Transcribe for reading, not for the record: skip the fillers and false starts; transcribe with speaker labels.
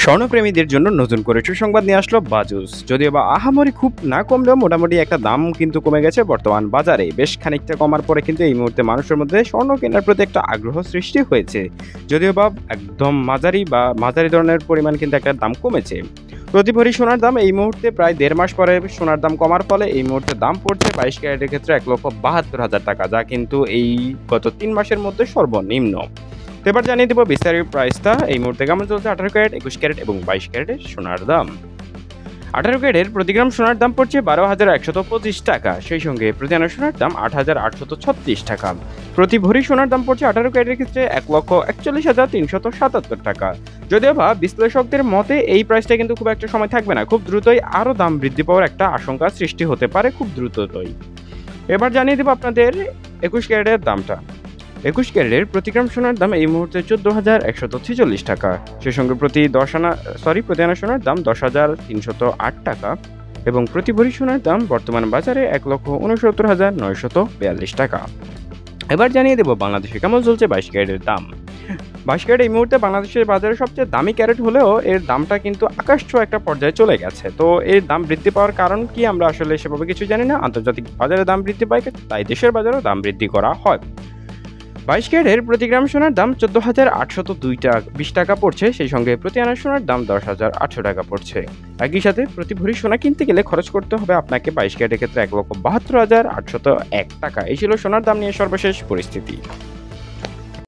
Speaker 1: স্বর্ণপ্রেমীদের জন্য নতুন করে সুসংবাদ নিয়ে আসলো বাজুস। যদিও বা আহামরি খুব না কমলেও মোটামুটি একটা দাম কিন্তু কমে গেছে বর্তমান বাজারে। বেশ খানিকটা কমার পরে কিন্তু এই মুহূর্তে মানুষের মধ্যে স্বর্ণ কেনার প্রতি একটা আগ্রহ সৃষ্টি হয়েছে। যদিও বা একদম মাঝারি ধরনের পরিমাণ কিন্তু একটা দাম কমেছে। প্রতি ভরি সোনার দাম এই মুহূর্তে প্রায় ১.৫ মাস পরে সোনার দাম কমার ফলে এই মুহূর্তে দাম পড়ছে ২২ ক্যারেটের ক্ষেত্রে ১,৭২,০০০ টাকা, যা কিন্তু এই গত ৩ মাসের মধ্যে সর্বনিম্ন। তো এবার জানিয়ে দেবো বিস্তারিত প্রাইসটা এই মুহূর্তে কেমন চলছে ১৮ ক্যারেট, ২১ ক্যারেট এবং ২২ ক্যারেটের সোনার দাম। ১৮ ক্যারেটের প্রতি গ্রাম সোনার দাম পড়ছে ১২,১২৫ টাকা, সেই সঙ্গে প্রতি আনা সোনার দাম ৮,৮৩৬ টাকা। প্রতি ভরি সোনার দাম পড়ছে ১৮ ক্যারেটের ক্ষেত্রে ১,৪১,৩৭৭ টাকা। যদিও বা বিশ্লেষকদের মতে এই প্রাইসটা কিন্তু খুব একটা সময় থাকবে না, খুব দ্রুতই আরও দাম বৃদ্ধি পাওয়ার একটা আশঙ্কা সৃষ্টি হতে পারে খুব দ্রুতই। এবার জানিয়ে দেবো আপনাদের ২১ ক্যারেটের দামটা। ২১ ক্যারেটের প্রতি গ্রাম সোনার দাম এই মুহূর্তে ১৪,১৪৬ টাকা, সেই সঙ্গে প্রতি আনা সোনার দাম ১০,৩০৮ টাকা এবং প্রতি ভরি সোনার দাম বর্তমান বাজারে ১,৬৯,৯৪২ টাকা। এবার জানিয়ে দেবো বাংলাদেশে কেমন চলছে ২২ ক্যারেটের দাম। ২২ ক্যারেট এই মুহূর্তে বাংলাদেশের বাজারে সবচেয়ে দামি ক্যারেট হলেও এর দামটা কিন্তু আকাশছোঁয়া একটা পর্যায়ে চলে গেছে। তো এর দাম বৃদ্ধি পাওয়ার কারণ কি আমরা আসলে সেভাবে কিছু জানি না। আন্তর্জাতিক বাজারে দাম বৃদ্ধি পায়, তাই দেশের বাজারেও দাম বৃদ্ধি করা হয়। ২২ ক্যারেটের প্রতি গ্রাম সোনার দাম ১৪,৮২০ টাকা পড়ছে, সেই সঙ্গে প্রতি আনা সোনার দাম ১০,৮০০ টাকা পড়ছে। একই সাথে প্রতি ভরি সোনা কিনতে গেলে খরচ করতে হবে আপনাকে ২২ ক্যারেটের ক্ষেত্রে ১,৭২,৮০১ টাকা। এই ছিল সোনার দাম নিয়ে সর্বশেষ পরিস্থিতি।